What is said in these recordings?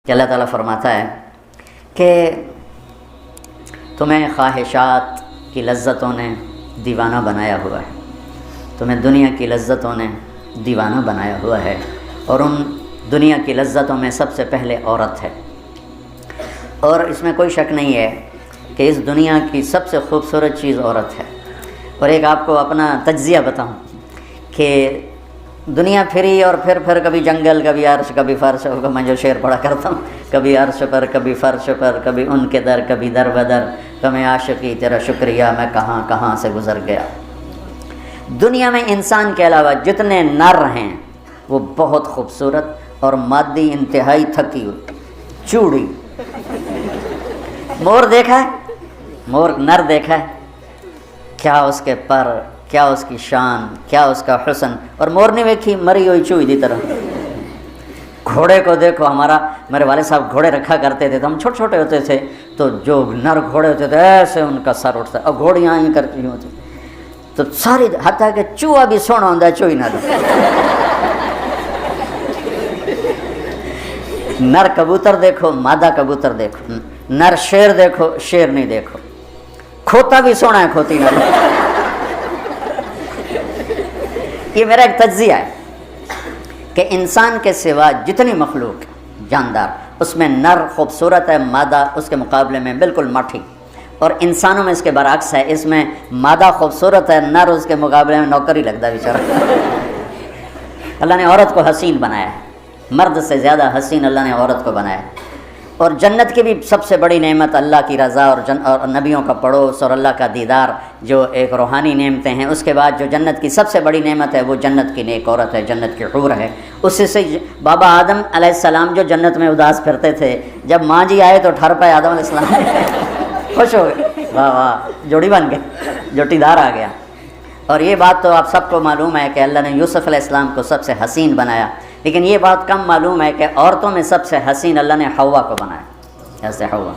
کہ اللہ تعالیٰ فرماتا ہے کہ تمہیں خواہشات کی لذتوں نے دیوانہ بنایا ہوا ہے، تمہیں دنیا کی لذتوں نے دیوانہ بنایا ہوا ہے، اور ان دنیا کی لذتوں میں سب سے پہلے عورت ہے، اور اس میں کوئی شک نہیں ہے کہ اس دنیا کی سب سے خوبصورت چیز عورت ہے۔ اور ایک آپ کو اپنا تجزیہ بتاؤں کہ دنیا پھری اور پھر کبھی جنگل، کبھی عرش، کبھی فرش، میں جو شعر پڑھا کرتا ہوں، کبھی عرش پر، کبھی فرش پر، کبھی ان کے در، کبھی در بدر، کبھی عاشقی تیرا شکریہ میں کہاں کہاں سے گزر گیا۔ دنیا میں انسان کے علاوہ جتنے نر ہیں وہ بہت خوبصورت اور مادی انتہائی تھکی ہوئی، چوڑی۔ مور دیکھا ہے؟ مور نر دیکھا ہے؟ کیا اس کے پر، کیا اس کی شان، کیا اس کا حسن، اور مور نے ویکھی مری ہوئی چوئی دی طرح۔ گھوڑے کو دیکھو، میرے والد صاحب گھوڑے رکھا کرتے تھے، تو ہم چھوٹے چھوٹے ہوتے تھے تو جو نر گھوڑے ہوتے تھے ایسے ان کا سر اٹھتا، اور گھوڑیاں ہی کرتی ہوتی تو ساری، حتیٰ کہ چوہا بھی سونا ہوتا ہے، چوئی نہ دے۔ نر کبوتر دیکھو، مادہ کبوتر دیکھو، نر شیر دیکھو، شیر نہیں دیکھو، کھوتا بھی سونا ہے، کھوتی نہ دے۔ یہ میرا ایک تجزیہ ہے کہ انسان کے سوا جتنی مخلوق جاندار، اس میں نر خوبصورت ہے، مادہ اس کے مقابلے میں بالکل مٹھی، اور انسانوں میں اس کے برعکس ہے، اس میں مادہ خوبصورت ہے، نر اس کے مقابلے میں نوکر ہی لگتا ہے بیچارہ۔ اللہ نے عورت کو حسین بنایا ہے، مرد سے زیادہ حسین اللہ نے عورت کو بنایا ہے۔ اور جنت کی بھی سب سے بڑی نعمت اللہ کی رضا اور نبیوں کا پڑوس اور اللہ کا دیدار، جو ایک روحانی نعمتیں ہیں۔ اس کے بعد جو جنت کی سب سے بڑی نعمت ہے وہ جنت کی نیک عورت ہے، جنت کی حور ہے۔ اس سے بابا آدم علیہ السلام جو جنت میں اداس پھرتے تھے، جب ماں جی آئے تو ٹھر پائے آدم علیہ السلام، خوش ہو گئے، واہ واہ جوڑی بن گئے، جوٹی دار آ گیا۔ اور یہ بات تو آپ سب کو معلوم ہے کہ اللہ نے یوسف علیہ السلام کو سب سے حسین بنایا، لیکن یہ بات کم معلوم ہے کہ عورتوں میں سب سے حسین اللہ نے حوا کو بنایا، جیسے حوا۔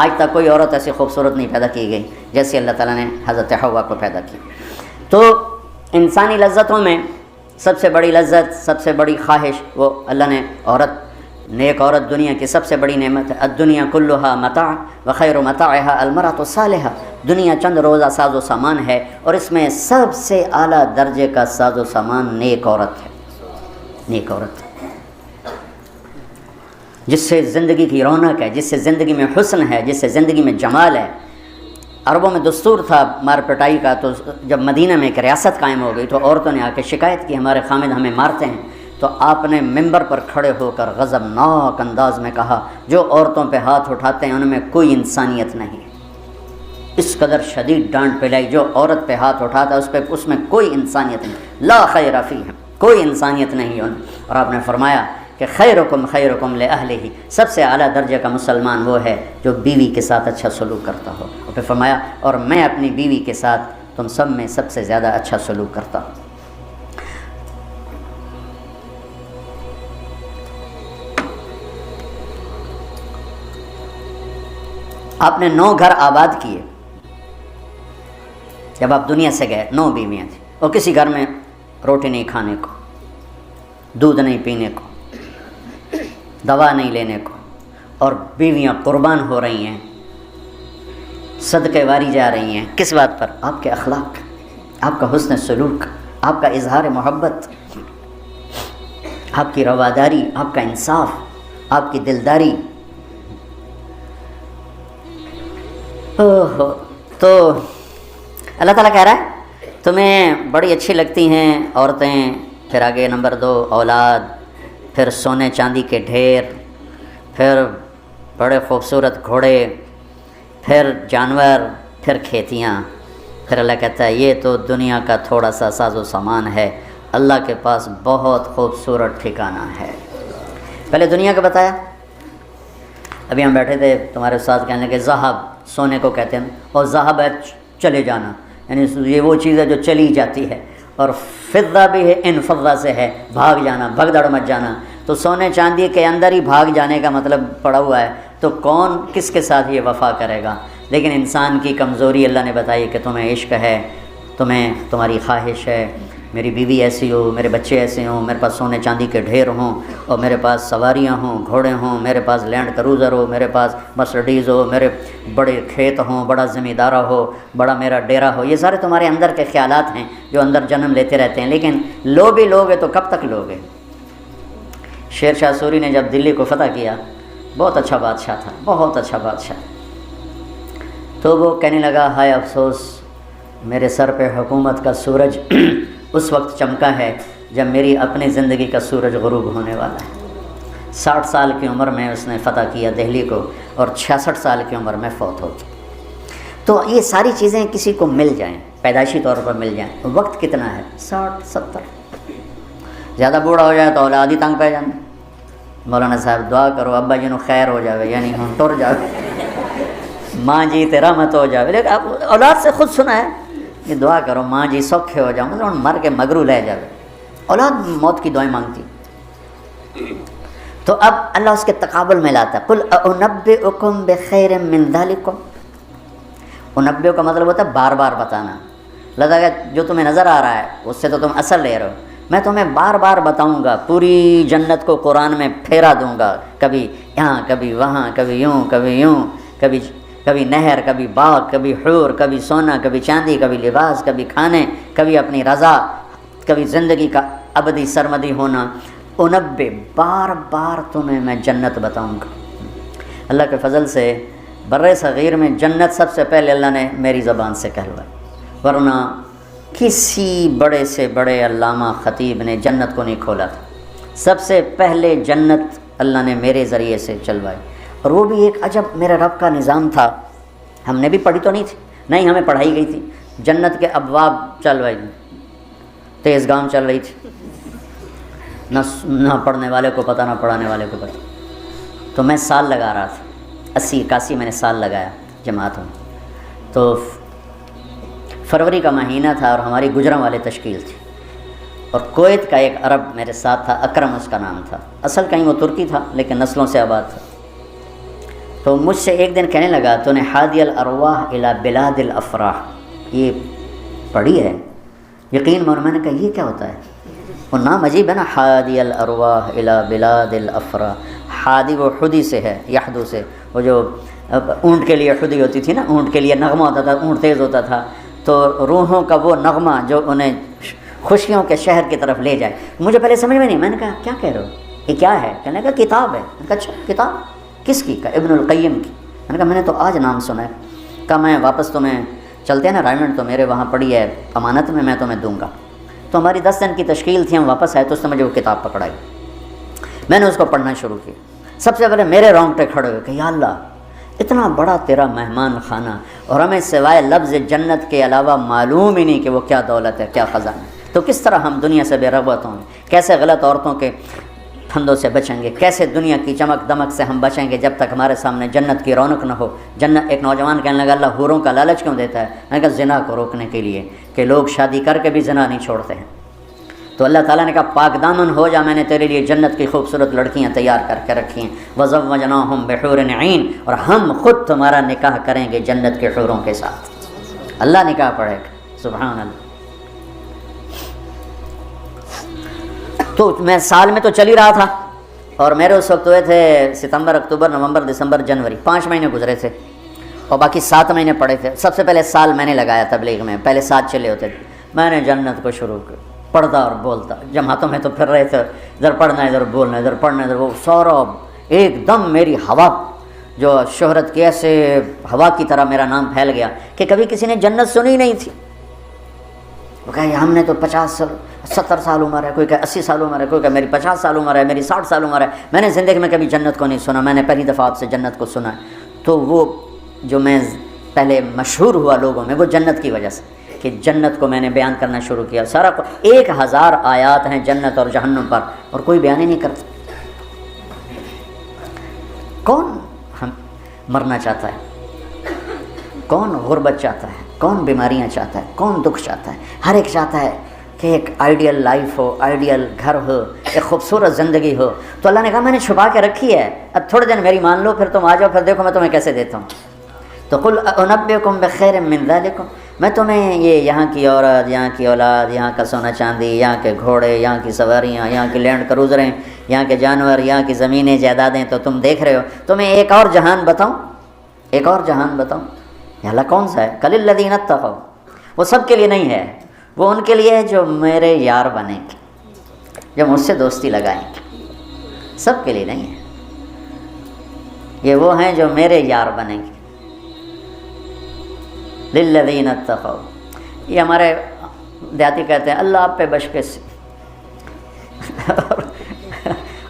آج تک کوئی عورت ایسی خوبصورت نہیں پیدا کی گئی جیسے اللہ تعالیٰ نے حضرت حوا کو پیدا کی۔ تو انسانی لذتوں میں سب سے بڑی لذت، سب سے بڑی خواہش وہ اللہ نے عورت، نیک عورت دنیا کی سب سے بڑی نعمت ہے۔ الدنیا کلھا متاع وخیر متاعھا المرأۃ الصالحہ، دنیا چند روزہ ساز و سامان ہے، اور اس میں سب سے اعلیٰ درجے کا ساز و سامان نیک عورت ہے، نیک عورت، جس سے زندگی کی رونق ہے، جس سے زندگی میں حسن ہے، جس سے زندگی میں جمال ہے۔ عربوں میں دستور تھا مار پٹائی کا، تو جب مدینہ میں ایک ریاست قائم ہو گئی تو عورتوں نے آ کے شکایت کی ہمارے خامد ہمیں مارتے ہیں، تو آپ نے ممبر پر کھڑے ہو کر غضبناک انداز میں کہا جو عورتوں پہ ہاتھ اٹھاتے ہیں ان میں کوئی انسانیت نہیں۔ اس قدر شدید ڈانٹ پلائی، جو عورت پہ ہاتھ اٹھاتا ہے اس میں کوئی انسانیت نہیں، لا خیر فیہم، کوئی انسانیت نہیں ہے۔ اور آپ نے فرمایا کہ خیرکم خیرکم لأہلہ، سب سے اعلیٰ درجے کا مسلمان وہ ہے جو بیوی کے ساتھ اچھا سلوک کرتا ہو۔ اور پھر فرمایا اور میں اپنی بیوی کے ساتھ تم سب میں سب سے زیادہ اچھا سلوک کرتا ہوں۔ آپ نے 9 گھر آباد کیے جب آپ دنیا سے گئے، 9 بیویاں تھیں، اور کسی گھر میں روٹی نہیں کھانے کو، دودھ نہیں پینے کو، دوا نہیں لینے کو، اور بیویاں قربان ہو رہی ہیں، صدقے واری جا رہی ہیں۔ کس بات پر؟ آپ کے اخلاق، آپ کا حسن سلوک، آپ کا اظہار محبت، آپ کی رواداری، آپ کا انصاف، آپ کی دلداری۔ تو اللہ تعالیٰ کہہ رہا ہے تمہیں بڑی اچھی لگتی ہیں عورتیں، پھر آگے نمبر 2 اولاد، پھر سونے چاندی کے ڈھیر، پھر بڑے خوبصورت گھوڑے، پھر جانور، پھر کھیتیاں۔ پھر اللہ کہتا ہے یہ تو دنیا کا تھوڑا سا ساز و سامان ہے، اللہ کے پاس بہت خوبصورت ٹھکانہ ہے۔ پہلے دنیا کا بتایا، ابھی ہم بیٹھے تھے تمہارے استاد کہنے لگے ذہب سونے کو کہتے ہیں، اور ذہب ہے چلے جانا، یعنی یہ وہ چیز ہے جو چلی جاتی ہے، اور فضہ بھی ہے، ان فضہ سے ہے بھاگ جانا، بھگدڑ مچ جانا۔ تو سونے چاندی کے اندر ہی بھاگ جانے کا مطلب پڑا ہوا ہے، تو کون کس کے ساتھ یہ وفا کرے گا؟ لیکن انسان کی کمزوری اللہ نے بتائی کہ تمہیں عشق ہے، تمہیں تمہاری خواہش ہے، میری بیوی ایسی ہو، میرے بچے ایسے ہوں، میرے پاس سونے چاندی کے ڈھیر ہوں، اور میرے پاس سواریاں ہوں، گھوڑے ہوں، میرے پاس لینڈ کروزر ہو، میرے پاس مرسڈیز ہو، میرے بڑے کھیت ہوں، بڑا زمیندارہ ہو، بڑا میرا ڈیرا ہو۔ یہ سارے تمہارے اندر کے خیالات ہیں جو اندر جنم لیتے رہتے ہیں، لیکن لو بھی لوگے تو کب تک لوگے؟ شیر شاہ سوری نے جب دلی کو فتح کیا، بہت اچھا بادشاہ تھا، بہت اچھا بادشاہ، تو وہ کہنے لگا ہائے افسوس، میرے سر پہ حکومت کا سورج اس وقت چمکا ہے جب میری اپنی زندگی کا سورج غروب ہونے والا ہے۔ 60 سال کی عمر میں اس نے فتح کیا دہلی کو، اور 66 سال کی عمر میں فوت ہو گئی۔ تو یہ ساری چیزیں کسی کو مل جائیں، پیدائشی طور پر مل جائیں، وقت کتنا ہے؟ 60 70۔ زیادہ بوڑھا ہو جائے تو اولاد ہی تنگ پہ جانے۔ مولانا صاحب دعا کرو ابا جی نو خیر ہو جاوے، یعنی ہم ٹر جاوے، ماں جی تیرا مت ہو جاوے۔ لیکن اب اولاد سے خود سنا ہے کہ دعا کرو ماں جی سوکھے ہو جاؤ، مطلب مر کے مگرو لے جاوے۔ اولاد موت کی دعائیں مانگتی۔ تو اب اللہ اس کے تقابل میں لاتا ہے، قل انبئکم بخیر من ذالکم۔ انبئ کا مطلب ہوتا ہے بار بار بتانا۔ لگتا ہے جو تمہیں نظر آ رہا ہے اس سے تو تم اثر لے رہے ہو، میں تمہیں بار بار بتاؤں گا، پوری جنت کو قرآن میں پھیرا دوں گا، کبھی یہاں کبھی وہاں، کبھی یوں کبھی یوں، کبھی نہر، کبھی باغ، کبھی حور، کبھی سونا، کبھی چاندی، کبھی لباس، کبھی کھانے، کبھی اپنی رضا، کبھی زندگی کا ابدی سرمدی ہونا۔ انبئ، بار بار تمہیں میں جنت بتاؤں گا۔ اللہ کے فضل سے بر صغیر میں جنت سب سے پہلے اللہ نے میری زبان سے کہلوائی، ورنہ کسی بڑے سے بڑے علامہ خطیب نے جنت کو نہیں کھولا تھا۔ سب سے پہلے جنت اللہ نے میرے ذریعے سے چلوائی، اور وہ بھی ایک عجب میرے رب کا نظام تھا۔ ہم نے بھی پڑھی تو نہیں تھی، نہیں ہمیں پڑھائی گئی تھی۔ جنت کے ابواب چلوائی، تیز گام چل رہی تھی، نہ پڑھنے والے کو پتہ نہ پڑھانے والے کو پتہ۔ تو میں سال لگا رہا تھا، 80 81 میں نے سال لگایا جماعت میں۔ تو فروری کا مہینہ تھا اور ہماری گجرانوالے تشکیل تھی، اور کویت کا ایک عرب میرے ساتھ تھا، اکرم اس کا نام تھا، اصل کہیں وہ ترکی تھا لیکن نسلوں سے آباد تھا۔ تو مجھ سے ایک دن کہنے لگا تو نے حادی الارواح الی بلاد الافراح یہ پڑھی ہے؟ یقین میں نے کہا یہ کیا ہوتا ہے؟ وہ نام عجیب ہے نا، حادی الارواح الی بلاد الافراح۔ حادی وہ حدی سے ہے، یحدو سے، وہ جو اونٹ کے لیے حدی ہوتی تھی نا، اونٹ کے لیے نغمہ ہوتا تھا، اونٹ تیز ہوتا تھا، تو روحوں کا وہ نغمہ جو انہیں خوشیوں کے شہر کی طرف لے جائے۔ مجھے پہلے سمجھ میں نہیں، میں نے کہا کیا کہہ رہے ہو، یہ کیا ہے؟ کہنے لگا کتاب ہے۔ میں نے کہا اچھا کتاب کس کی؟ کہا ابن القیم کی۔ میں نے کہا میں نے تو آج نام سنا ہے۔ کہا میں واپس تمہیں چلتے ہیں نا رائمنڈ، تو میرے وہاں پڑی ہے امانت میں تمہیں دوں گا۔ تو ہماری 10 دن کی تشکیل تھی، ہم واپس آئے تو اس نے مجھے وہ کتاب پکڑائی، میں نے اس کو پڑھنا شروع کیا۔ سب سے پہلے میرے رونگٹے کھڑے ہوئے کہ یا اللہ اتنا بڑا تیرا مہمان خانہ، اور ہمیں سوائے لفظ جنت کے علاوہ معلوم ہی نہیں کہ وہ کیا دولت ہے، کیا خزانہ ہے۔ تو کس طرح ہم دنیا سے بے رغبت ہوں گے، کیسے غلط عورتوں کے پھندوں سے بچیں گے، کیسے دنیا کی چمک دمک سے ہم بچیں گے جب تک ہمارے سامنے جنت کی رونق نہ ہو۔ جنت، ایک نوجوان کہنے لگا اللہ حوروں کا لالچ کیوں دیتا ہے؟ میں نے کہا زنا کو روکنے کے لیے، کہ لوگ شادی کر کے بھی زنا نہیں چھوڑتے ہیں۔ تو اللہ تعالیٰ نے کہا پاک دامن ہو جا، میں نے تیرے لیے جنت کی خوبصورت لڑکیاں تیار کر کے رکھی ہیں، وَزَوَّجْنَاهُمْ بِحُورٍ عِينٍ، اور ہم خود تمہارا نکاح کریں گے جنت کے حوروں کے ساتھ۔ اللہ نکاح پڑھے گا، سبحان اللہ۔ تو میں سال میں تو چل ہی رہا تھا، اور میرے اس وقت ہوئے تھے ستمبر، اکتوبر، نومبر، دسمبر، جنوری، 5 مہینے گزرے تھے، اور باقی 7 مہینے پڑے تھے۔ سب سے پہلے سال میں نے لگایا تبلیغ میں، پہلے 7 چلے ہوتے تھے، میں نے جنت کو شروع کیا، پڑھتا اور بولتا، جماعتوں میں تو پھر رہے تھے، ادھر پڑھنا ادھر بولنا، ادھر پڑھنا ادھر، وہ سورا ایک دم میری ہوا جو شہرت کی ایسے ہوا کی طرح میرا نام پھیل گیا کہ کبھی کسی نے جنت سنی نہیں تھی۔ وہ کہے ہم نے تو 50 70 سال عمر ہے، کوئی کہ 80 سال عمر ہے، کوئی کہ میری 50 سال عمر ہے، میری 60 سال عمر ہے، میں نے زندگی میں کبھی جنت کو نہیں سنا، میں نے پہلی دفعہ آپ سے جنت کو سنا ہے۔ تو وہ جو میں پہلے مشہور ہوا لوگوں میں، وہ جنت کی وجہ سے کہ جنت کو میں نے بیان کرنا شروع کیا۔ سارا 1000 آیات ہیں جنت اور جہنم پر، اور کوئی بیان ہی نہیں کرتا۔ کون ہم مرنا چاہتا ہے؟ کون غربت چاہتا ہے؟ کون بیماریاں چاہتا ہے؟ کون دکھ چاہتا ہے؟ ہر ایک چاہتا ہے کہ ایک آئیڈیل لائف ہو، آئیڈیل گھر ہو، ایک خوبصورت زندگی ہو۔ تو اللہ نے کہا میں نے چھپا کے رکھی ہے، اب تھوڑے دن میری مان لو، پھر تم آ جاؤ، پھر دیکھو میں تمہیں کیسے دیتا ہوں۔ تو قل انبئکم بخیر من ذالکم، میں تمہیں یہ یہاں کی عورت، یہاں کی اولاد، یہاں کا سونا چاندی، یہاں کے گھوڑے، یہاں کی سواریاں، یہاں کی لینڈ کروزریں، یہاں کے جانور، یہاں کی زمینیں جائیدادیں تو تم دیکھ رہے ہو، تمہیں ایک اور جہان بتاؤں، ایک اور جہان بتاؤں؟ یا اللہ کون سا ہے؟ قل الذین اتقوا، وہ سب کے لیے نہیں ہے، وہ ان کے لیے ہے جو میرے یار بنیں گے، جو مجھ سے دوستی لگائیں گے، سب کے لیے نہیں ہے، یہ وہ ہیں جو میرے یار بنیں گے۔ للذین اتقوا، یہ ہمارے دیہاتی کہتے ہیں اللہ آپ پہ بشکش،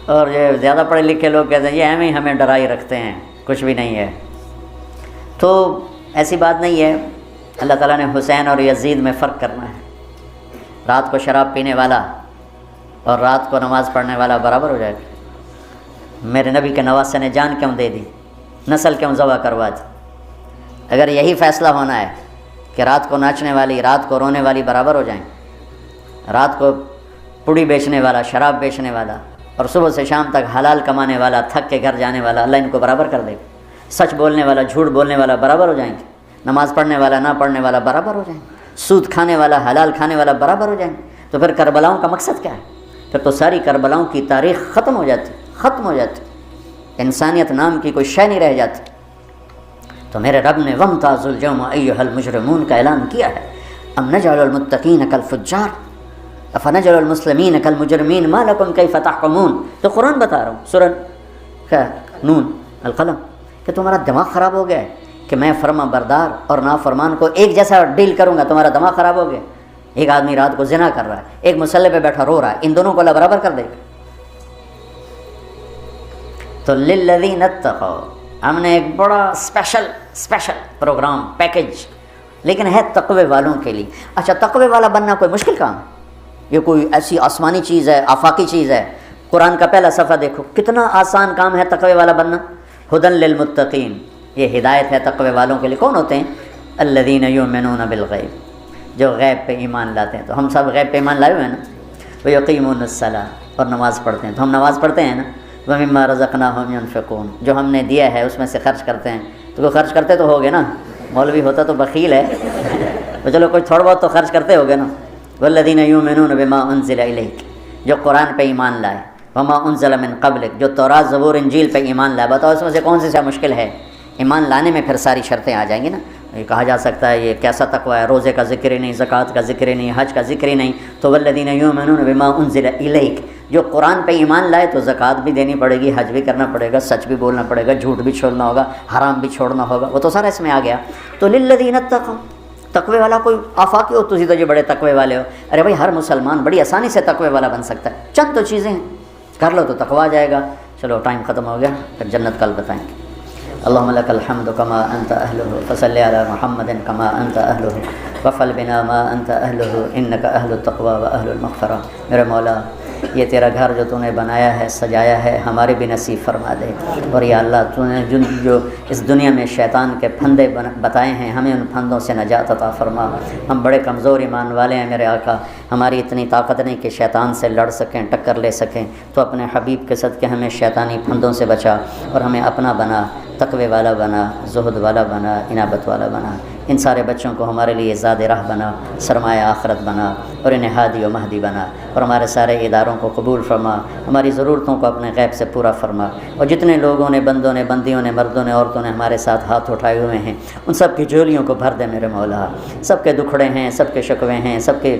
اور یہ زیادہ پڑھے لکھے لوگ کہتے ہیں یہ ہمیں ہمیں ڈرائی رکھتے ہیں، کچھ بھی نہیں ہے۔ تو ایسی بات نہیں ہے، اللہ تعالیٰ نے حسین اور یزید میں فرق کرنا ہے۔ رات کو شراب پینے والا اور رات کو نماز پڑھنے والا برابر ہو جائے گا؟ میرے نبی کے نواسے نے جان کیوں دے دی، نسل کیوں ذبح کروا دی؟ اگر یہی فیصلہ ہونا ہے کہ رات کو ناچنے والی، رات کو رونے والی برابر ہو جائیں، رات کو پوڑی بیچنے والا، شراب بیچنے والا اور صبح سے شام تک حلال کمانے والا، تھک کے گھر جانے والا، اللہ ان کو برابر کر دے گا۔ سچ بولنے والا، جھوٹ بولنے والا برابر ہو جائیں گے، نماز پڑھنے والا، نہ پڑھنے والا برابر ہو جائیں گے، سود کھانے والا، حلال کھانے والا برابر ہو جائیں گے۔ تو پھر کربلاؤں کا مقصد کیا ہے؟ پھر تو ساری کربلاؤں کی تاریخ ختم ہو جاتی، ختم ہو جاتی، انسانیت نام کی کوئی شے نہیں رہ جاتی۔ تو میرے رب نے وَامْتَازُوا الْيَوْمَ أَيُّهَا الْمُجْرِمُونَ کا اعلان کیا ہے۔ ام نجعل الْمُتَّقِينَ كَالْفُجَّارِ أَفَنَجْعَلُ الْمُسْلِمِينَ كَالْمُجْرِمِينَ مَا لَكُمْ كَيْفَ تَحْكُمُونَ۔ تو قرآن بتا رہا ہوں، سورہ کیا نون القلم، کہ تمہارا دماغ خراب ہو گیا ہے کہ میں فرما بردار اور نافرمان کو ایک جیسا ڈیل کروں گا؟ تمہارا دماغ خراب ہو گیا؟ ایک آدمی رات کو زنا کر رہا ہے، ایک مسلح پہ بیٹھا رو رہا ہے، ان دونوں کو اللہ برابر کر دے گا؟ تو للذین اتقوا، ہم نے ایک بڑا اسپیشل پروگرام پیکج، لیکن ہے تقوی والوں کے لیے۔ اچھا، تقوی والا بننا کوئی مشکل کام ہے؟ یہ کوئی ایسی آسمانی چیز ہے، آفاقی چیز ہے؟ قرآن کا پہلا صفحہ دیکھو، کتنا آسان کام ہے تقوی والا بننا۔ ہدی للمتقین، یہ ہدایت ہے تقوی والوں کے لیے۔ کون ہوتے ہیں؟ الذین یؤمنون بالغیب، جو غیب پہ ایمان لاتے ہیں۔ تو ہم سب غیب پہ ایمان لائے ہوئے ہیں نا۔ ویقیمون الصلاۃ، اور نماز پڑھتے ہیں۔ تو ہم نماز پڑھتے ہیں نا۔ وَمِمَّا رَزَقْنَاهُمْ يُنْفِقُونَ، جو ہم نے دیا ہے اس میں سے خرچ کرتے ہیں۔ تو کوئی خرچ کرتے تو ہوگے نا، مولوی ہوتا تو بخیل ہے، تو چلو کوئی تھوڑا بہت تو خرچ کرتے ہوگے نا۔ وَالَّذِينَ يُؤْمِنُونَ بِمَا أُنزِلَ إِلَيْكَ، جو قرآن پہ ایمان لائے، وَمَا أُنزِلَ مِن قَبْلِكَ، جو تورات زبور انجیل پہ ایمان لائے۔ بتاؤ اس میں سے کون سی مشکل ہے؟ ایمان لانے میں پھر ساری شرطیں آ جائیں گی نا۔ یہ کہا جا سکتا ہے یہ کیسا تقوی ہے، روزے کا ذکر ہی نہیں، زکوٰۃ کا ذکر ہی نہیں، حج کا ذکر ہی نہیں۔ تو والذین یؤمنون بما انزل الیک، جو قرآن پہ ایمان لائے تو زکوٰۃ بھی دینی پڑے گی، حج بھی کرنا پڑے گا، سچ بھی بولنا پڑے گا، جھوٹ بھی چھوڑنا ہوگا، حرام بھی چھوڑنا ہوگا، وہ تو سارا اس میں آ گیا۔ تو للذین اتقوا، تقوی والا کوئی آفاقی ہو، تسی تو جو بڑے تقوی والے ہو۔ ارے بھائی، ہر مسلمان بڑی آسانی سے تقوی والا بن سکتا ہے، چند تو چیزیں ہیں، کر لو تو تقوی آ جائے گا۔ چلو ٹائم ختم ہو گیا، پھر جنت کل بتائیں گے۔ اللهم لك الحمد كما أنت أهله، فصل على محمد كما أنت أهله، وفعل بنا ما أنت أهله، إنك أهل التقوى وأهل المغفرة۔ میرے مولا، یہ تیرا گھر جو تو نے بنایا ہے، سجایا ہے، ہمارے بھی نصیب فرما دے۔ اور یا اللہ، تو نے جو اس دنیا میں شیطان کے پھندے بتائے ہیں، ہمیں ان پھندوں سے نجات عطا فرما۔ ہم بڑے کمزور ایمان والے ہیں میرے آقا، ہماری اتنی طاقت نہیں کہ شیطان سے لڑ سکیں، ٹکر لے سکیں۔ تو اپنے حبیب کے صدقے ہمیں شیطانی پھندوں سے بچا اور ہمیں اپنا بنا، تقوی والا بنا، زہد والا بنا، انابت والا بنا۔ ان سارے بچوں کو ہمارے لیے زاد راہ بنا، سرمایہ آخرت بنا، اور انہیں ہادی و مہدی بنا، اور ہمارے سارے اداروں کو قبول فرما، ہماری ضرورتوں کو اپنے غیب سے پورا فرما۔ اور جتنے لوگوں نے، بندوں نے، بندیوں نے، مردوں نے، عورتوں نے ہمارے ساتھ ہاتھ اٹھائے ہوئے ہیں، ان سب کی جھولیوں کو بھر دے میرے مولا۔ سب کے دکھڑے ہیں، سب کے شکوے ہیں، سب کے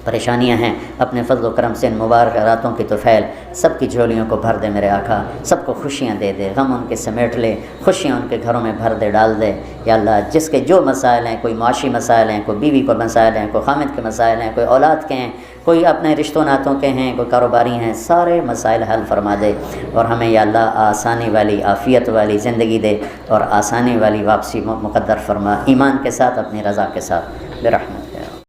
پریشانیاں ہیں، اپنے فضل و کرم سے ان مبارک راتوں کی طفیل سب کی جھولیوں کو بھر دے میرے آقا۔ سب کو خوشیاں دے دے، غم ان کے سمیٹ لے، خوشیاں ان کے گھروں میں بھر دے، ڈال دے۔ یا اللہ، جس کے جو مسائل ہیں، کوئی معاشی مسائل ہیں، کوئی بیوی کو مسائل ہیں، کوئی خامد کے مسائل ہیں، کوئی اولاد کے ہیں، کوئی اپنے رشتوں ناتوں کے ہیں، کوئی کاروباری ہیں، سارے مسائل حل فرما دے۔ اور ہمیں یا اللہ آسانی والی، عافیت والی زندگی دے، اور آسانی والی واپسی مقدر فرما، ایمان کے ساتھ، اپنی رضا کے ساتھ، برحمت۔